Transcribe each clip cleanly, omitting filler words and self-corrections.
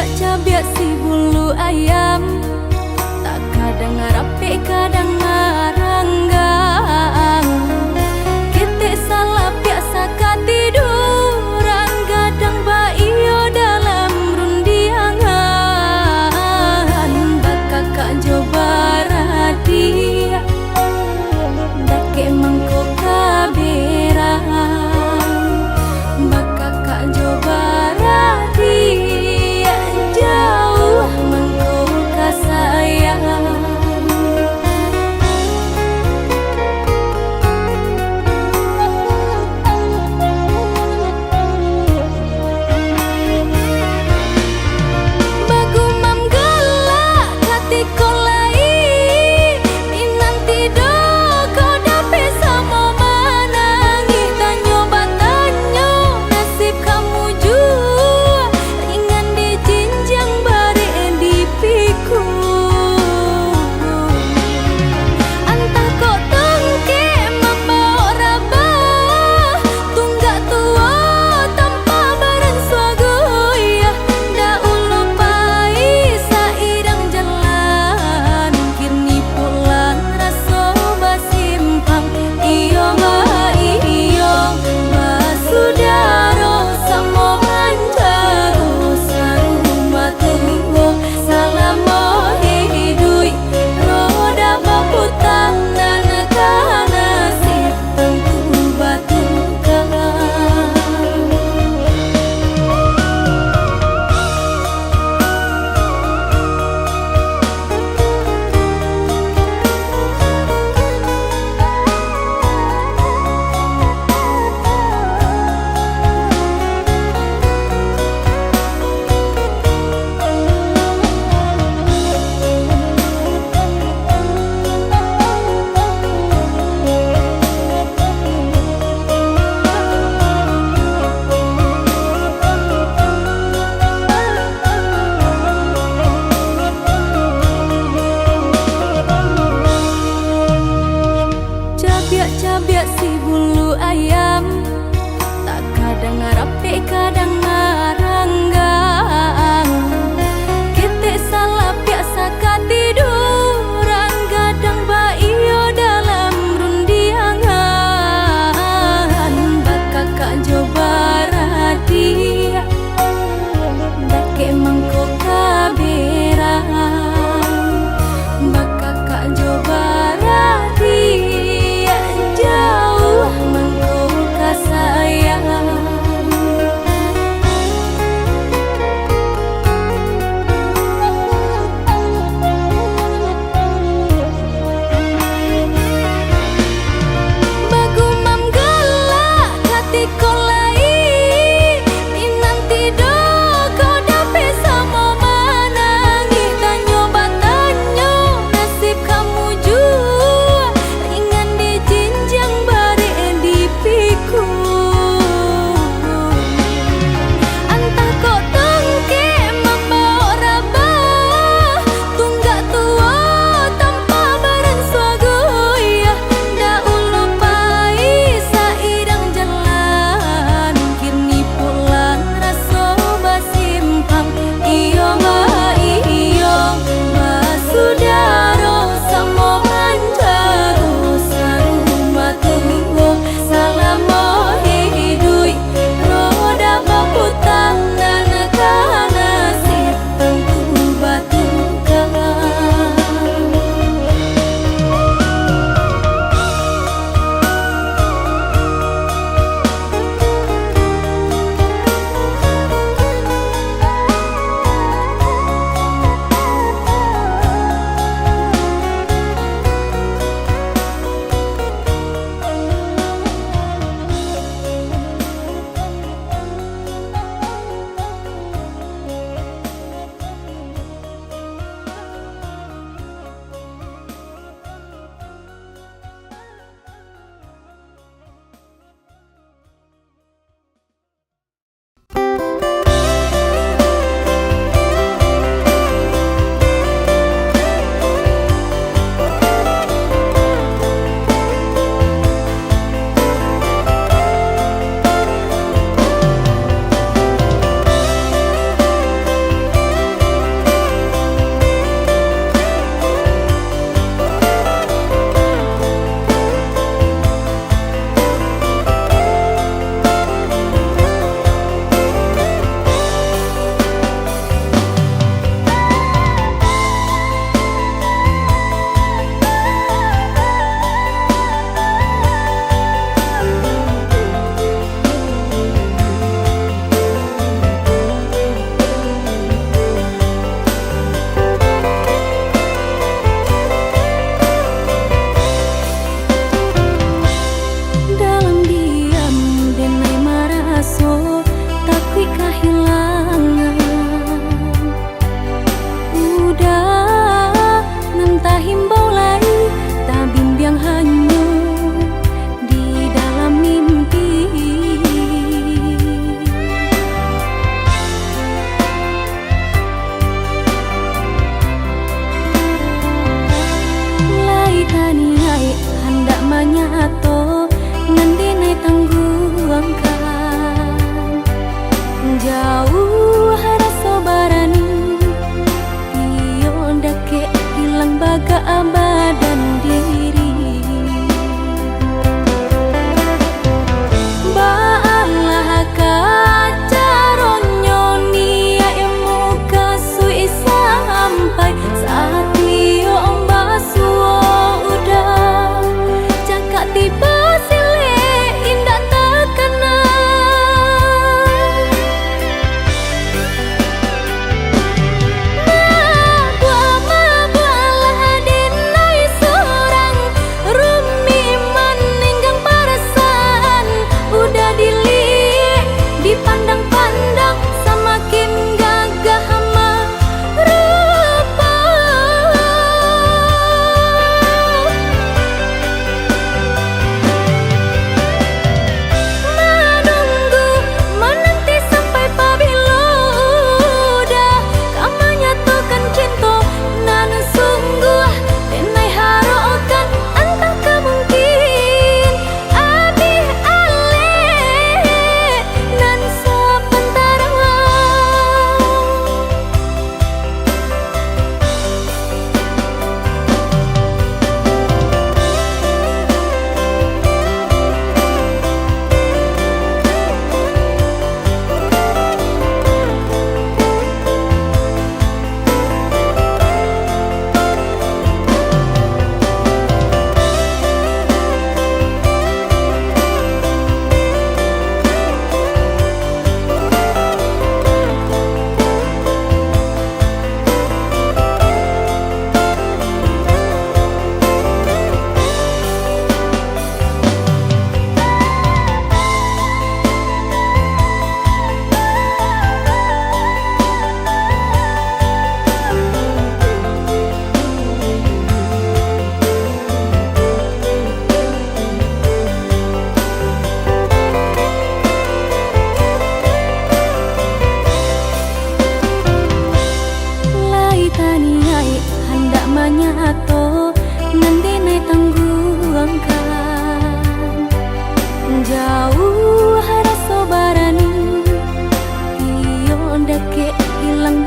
jak cabiak si bulu ayam, tak kadang rapi kadang ngaranggang. Kita salah biasa katiduran, gadang baio dalam rundiangan. Bakakak coba radia, dake mangko kaberang. Bakakak coba radia, jauh mangko kasayang.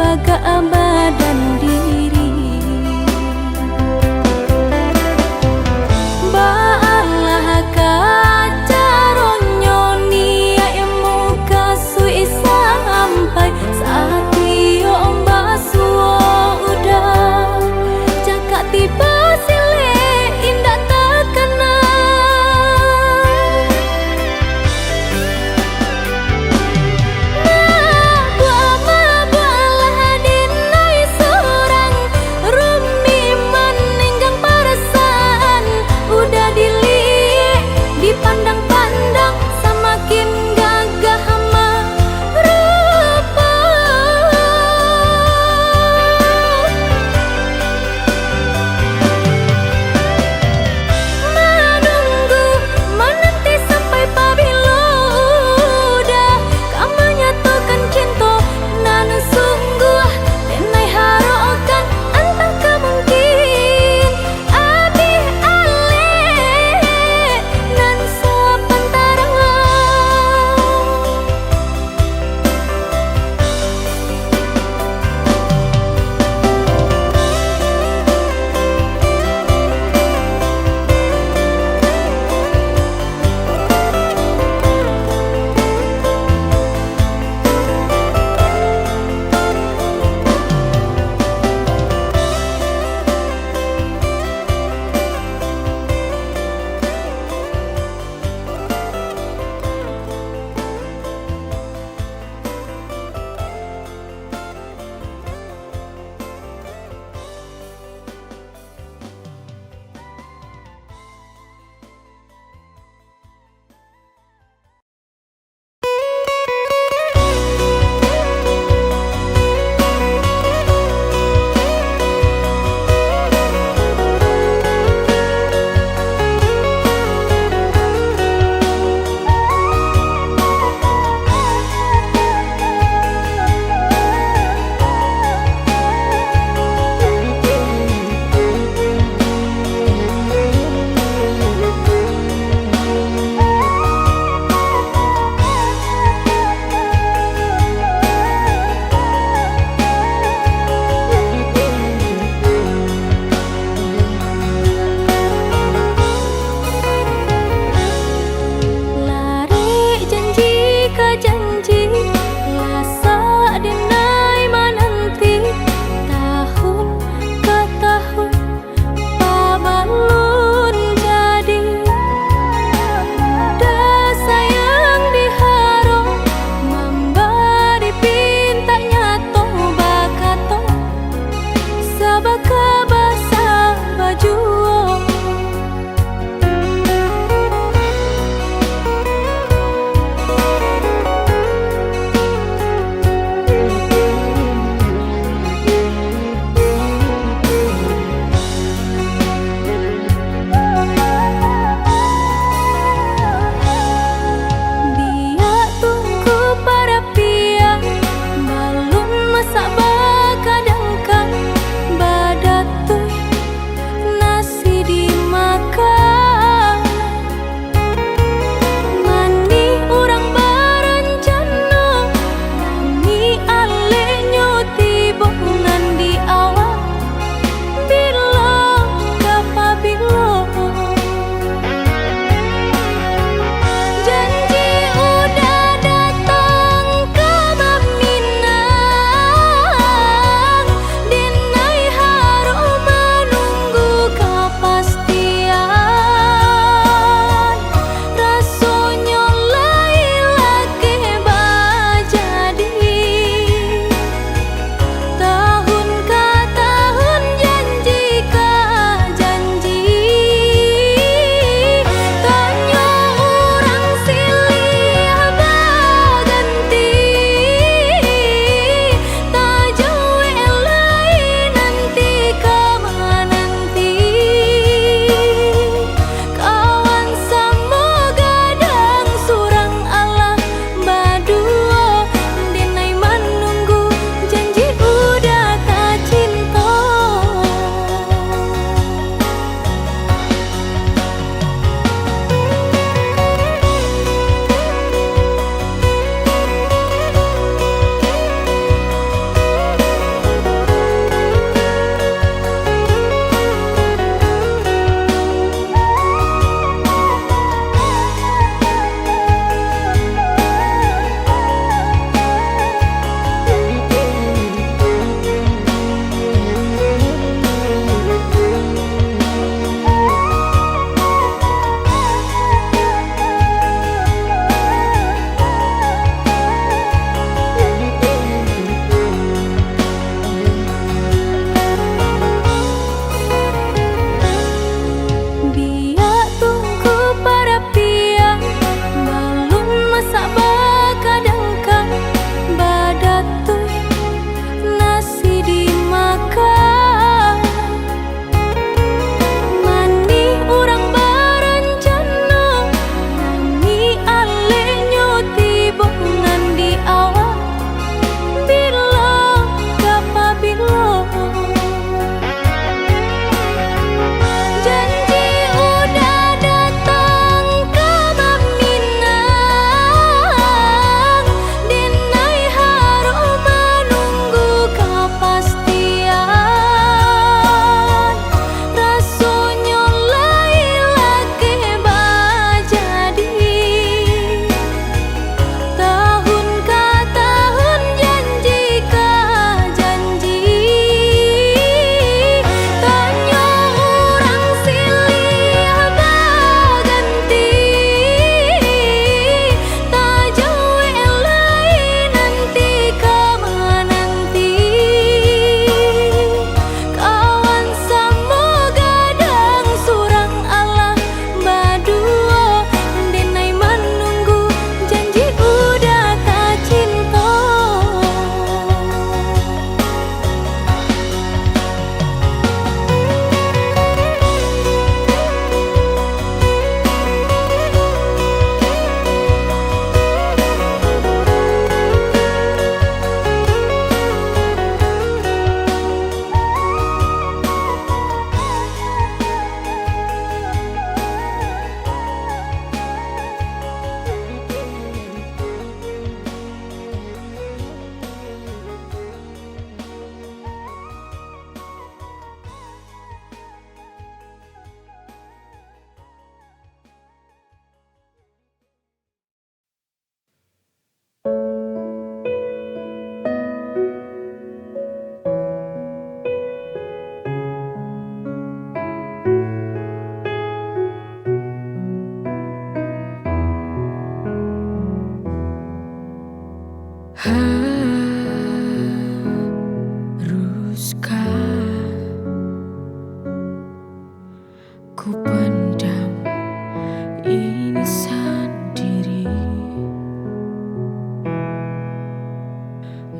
baga badan diri. Baalah kacaronyo nia emu kasui sampai saat iyo basuo udah cakak tiba sile indah tak kenal. Nah, buah dinai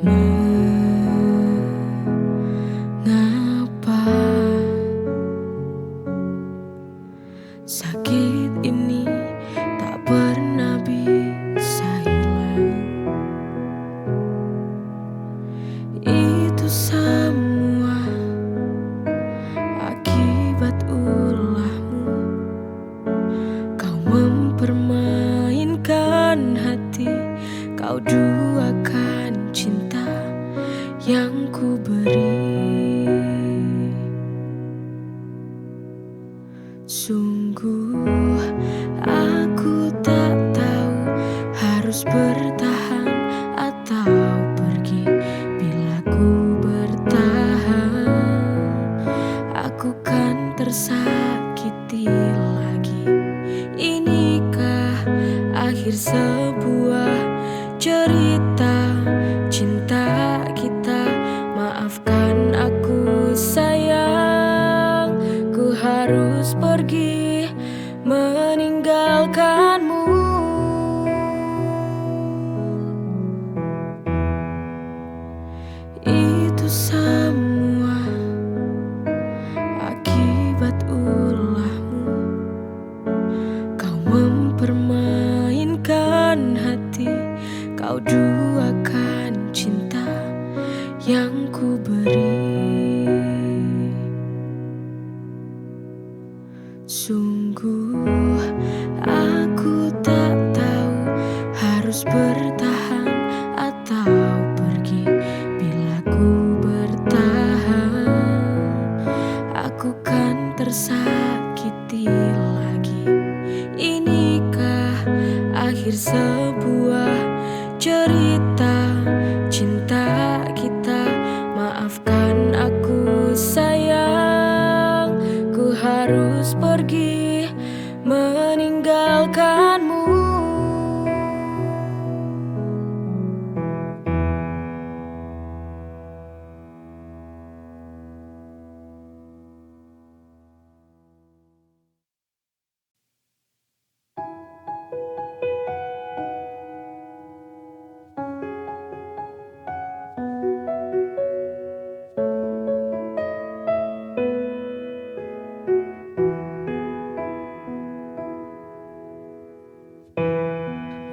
Mengapa sakit ini tak pernah bisa hilang? Itu semua akibat ulahmu. Kau mempermainkan hati, kau duakan cinta yang ku beri. Sungguh aku tak tahu harus bertahan atau pergi. Bila ku bertahan, aku kan tersakiti lagi. Inikah akhir sebuah cerita cinta kita? Maafkan aku sayang, ku harus pergi meninggalkanmu. Itu semua akibat ulahmu. Kau mempermainkan hati, kau duakan cinta yang ku beri. Sungguh aku tak tahu harus bertahan atau pergi. Bila ku bertahan, aku kan tersakiti lagi. Inikah akhir sebuah cerita cinta kita? Maafkan aku sayang, ku harus pergi meninggalkanmu.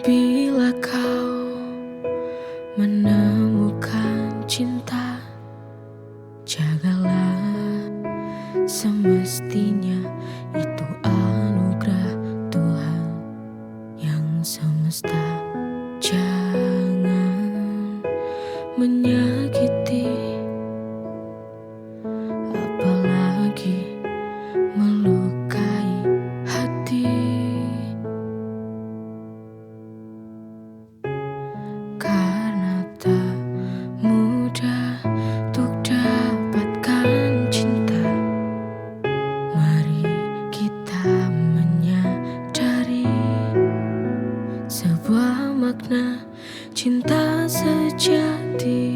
Bila kau menemukan cinta, jagalah, semestinya itu anugerah Tuhan yang semesta. Jangan menyakiti, apalagi melukai hati. Karena tak mudah untuk dapatkan cinta. Mari kita menyadari sebuah makna cinta sejati.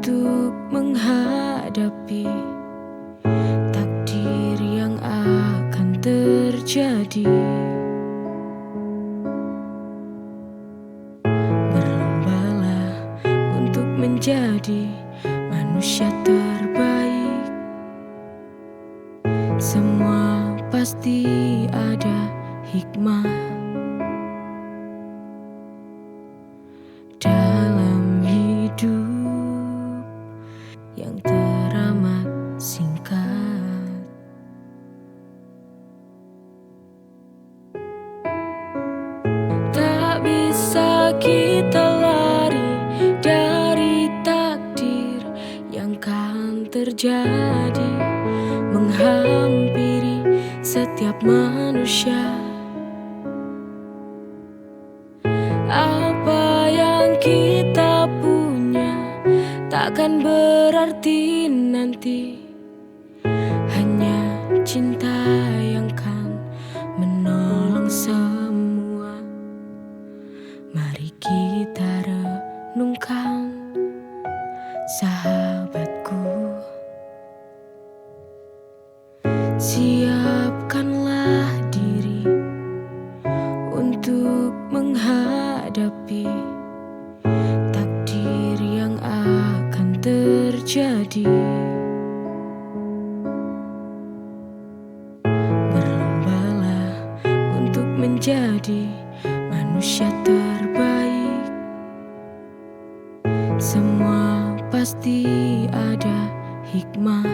untuk menghadapi takdir yang akan terjadi. Berlombalah untuk menjadi manusia terbaik. Semua pasti ada hikmah dalam hidup yang teramat singkat. Tak bisa kita lari dari takdir yang kan terjadi, menghampiri setiap manusia. Apa yang kita punya takkan berarti nanti, hanya cinta yang kan menolong semua. Mari kita renungkan, sahabatku. Siapkanlah diri untuk menghadapi takdir yang akan terjadi. Berlombalah untuk menjadi manusia terbaik. Semua pasti ada hikmah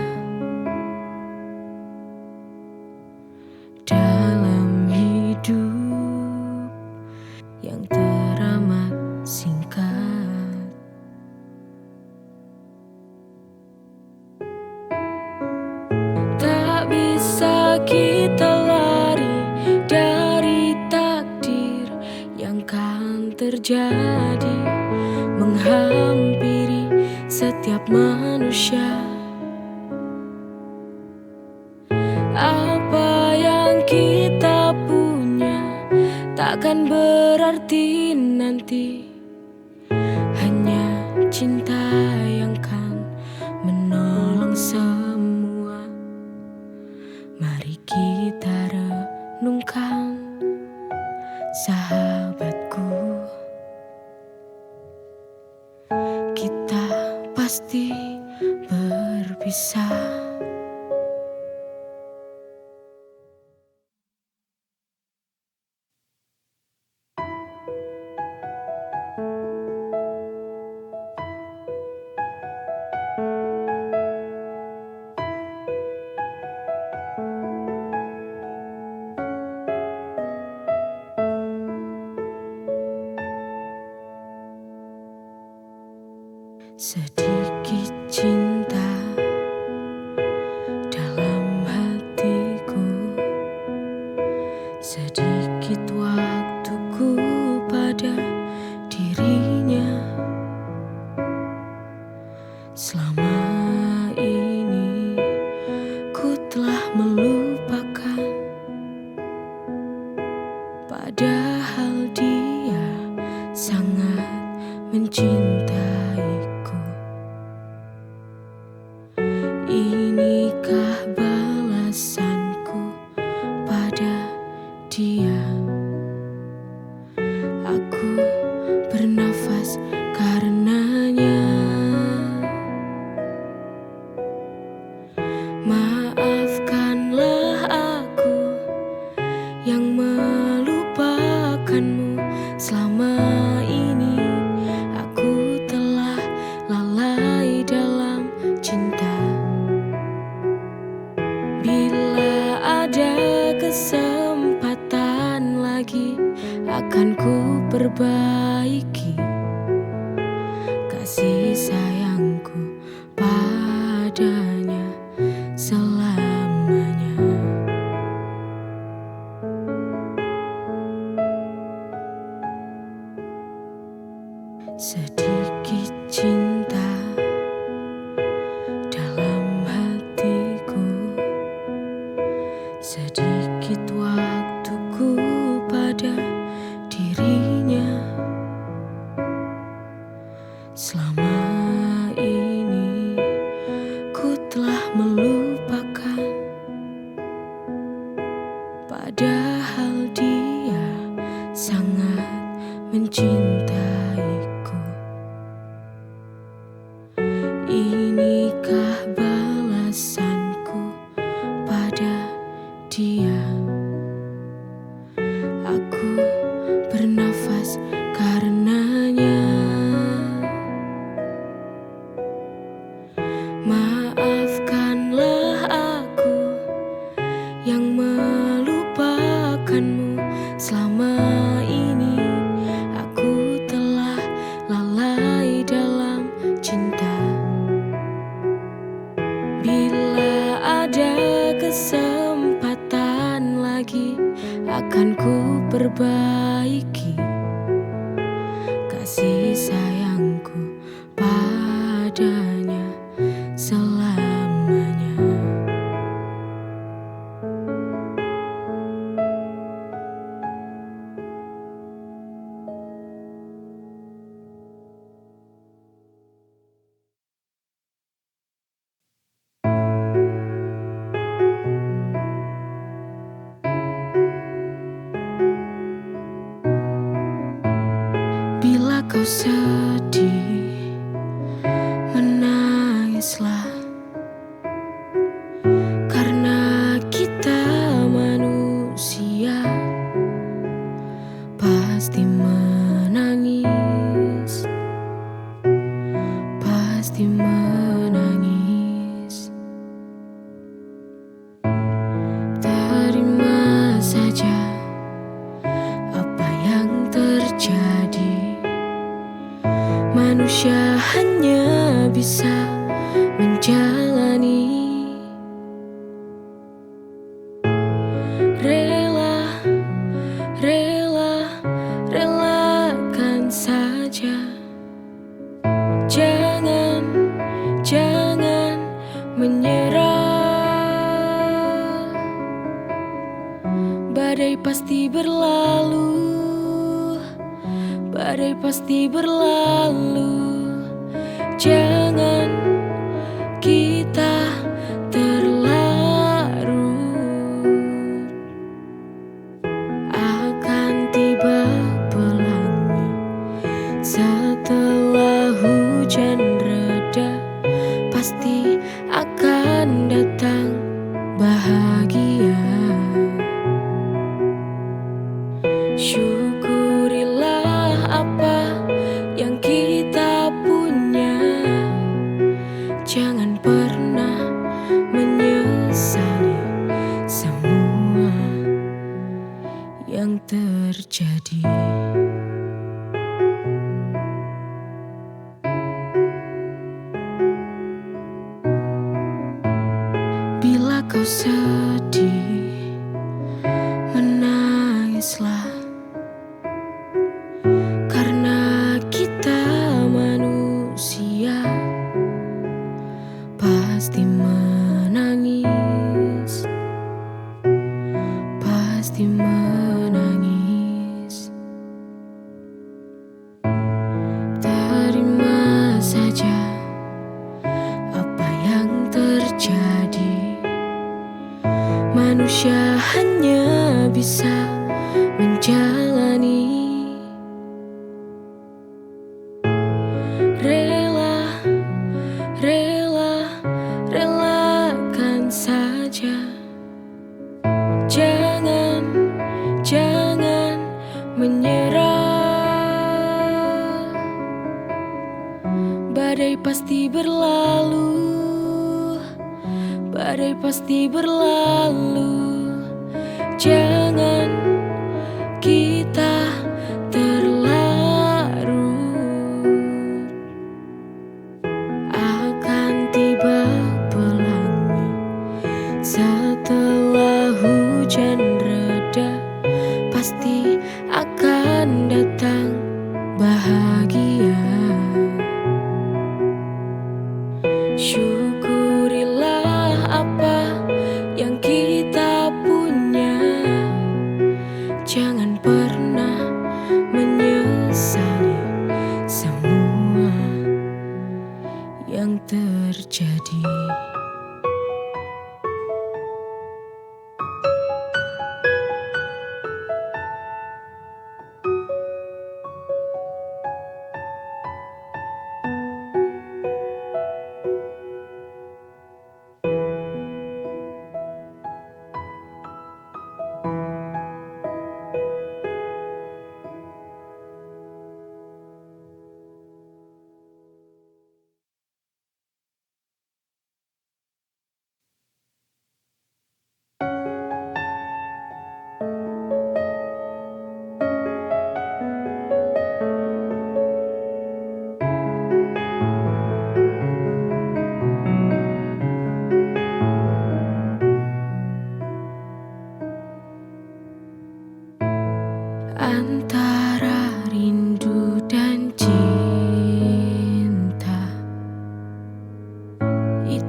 dalam hidup yang teramat singkat. Tak bisa kita lari dari takdir yang kan terjadi, menghampiri setiap manusia. Apa yang kita punya takkan berarti nanti, hanya cinta yang kan menolong semua. Mari kita renungkan, sahabatku. Kita pasti berpisah. Sedikit cinta dalam hatiku, sedikit waktuku pada dirinya. Selama ini ku telah melupakan, padahal dia sangat mencintaiku. Inikah balasanku pada dia? Aku bernafas karenanya. Maafkanlah aku yang melupakanmu. Selama ini aku telah lalai dalam cinta. Bila ada kesempatan lagi, akan ku perbaiki kasih sayangku padanya selamanya. Sedikit cinta dalam hatiku, sedikit waktuku pada dirinya. Inikah balasanku pada dia? Aku bernafas karenanya. Maafkanlah aku yang melupakanmu. Selama ini aku telah lalai dalam cinta. Bila ada kesempatan lagi, akan ku perbaiki kasih sayangku padanya selamanya. Bila kau sedih, menangislah, karena kita manusia pasti menangis, pasti menangis. Terima saja apa yang terjadi. Manusia hanya bisa menjalani. Rela, rela, relakan saja. Jangan, jangan menyerah. Badai pasti berlalu, badai pasti berlalu. Jangan kita terlarut. Akan tiba pelangi setelah hujan reda. Pasti akan datang bahagia. Syukurilah apa yang kita punya. Jangan pernah menyesali semua yang terjadi. Bila kau sedih, menangislah, karena kita manusia pasti menangis, pasti menangis. Terima saja apa yang terjadi. Manusia hanya bisa menjalani. Rela, rela, relakan saja. Jangan, jangan menyerah. Badai pasti berlalu, badai pasti berlalu. Jangan kita terlarut. Akan tiba pelangi setelah hujan reda. Pasti akan datang bahagia. Syukurilah apa yang kita punya. Jangan pernah menyesali semua yang terjadi.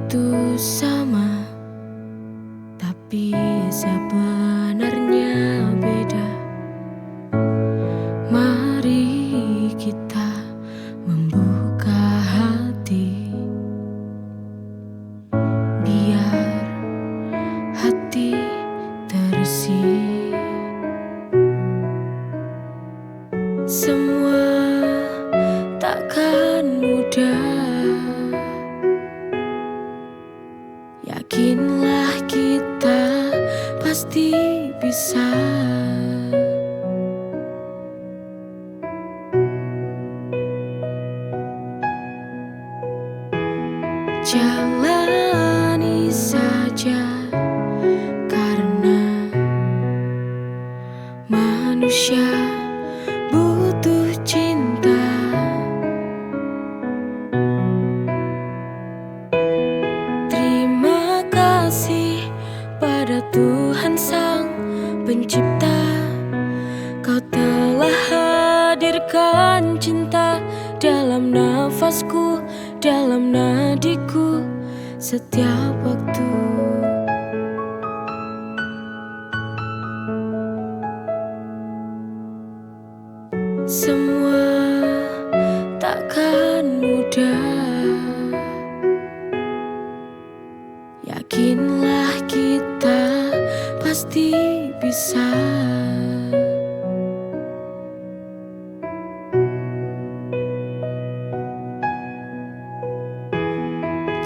itu sama, tapi sebenarnya beda. Mari kita membuka hati, biar hati terisi. Semua takkan mudah, yakinlah kita pasti bisa. Jalani saja, karena manusia butuh cinta. Terima kasih pada Tuhan Sang Pencipta, Kau telah hadirkan cinta dalam nafasku, dalam nadiku, setiap waktu. Semua takkan mudah, yakinlah kita pasti bisa.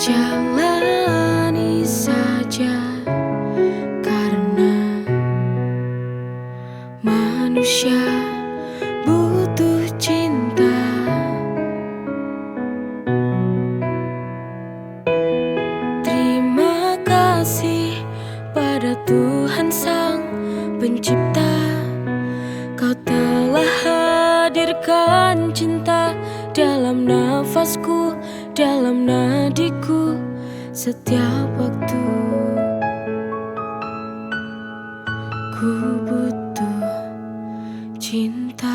Jalani saja, karena manusia butuh cinta. Terima kasih pada Tuhan Sang Pencipta, Kau telah hadirkan cinta dalam nafasku, dalam nadiku, setiap waktu. Ku butuh cinta.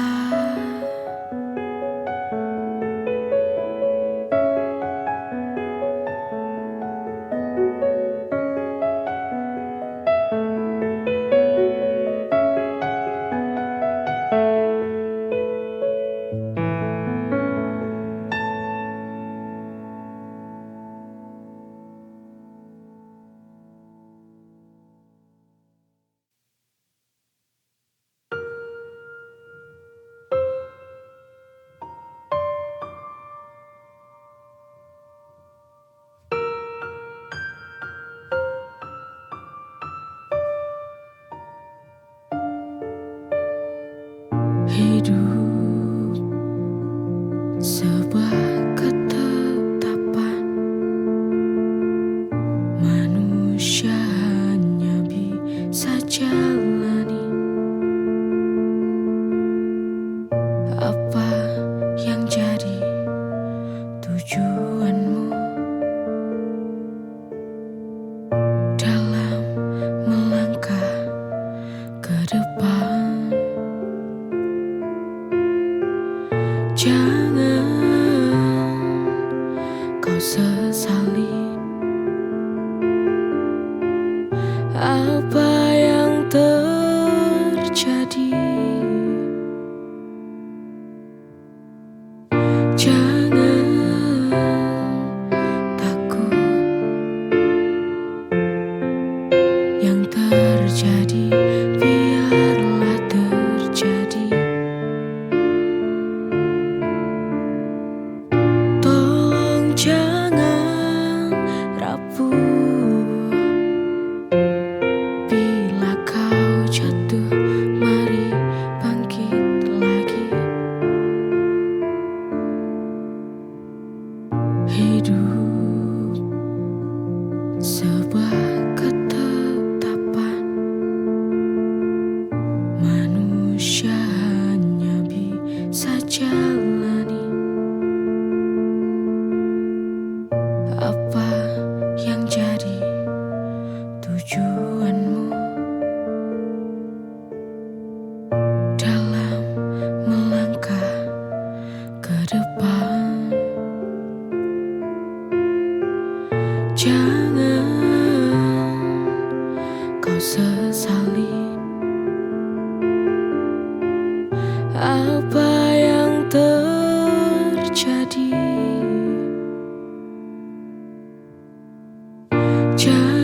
Hidup sebuah ketetapan, manusia hanya bisa jalani apa yang jadi tujuanmu dalam melangkah ke depan. Jangan kau sesali apa yang terjadi. Jangan takut yang terjadi, biarlah terjadi. Jangan rapuh, bila kau jatuh, mari bangkit lagi. Hidup sebuah ketetapan, manusia hanya bisa jalani apa yang jadi tujuanmu dalam melangkah ke depan. Jangan kau sesali apa yang terjadi. Jangan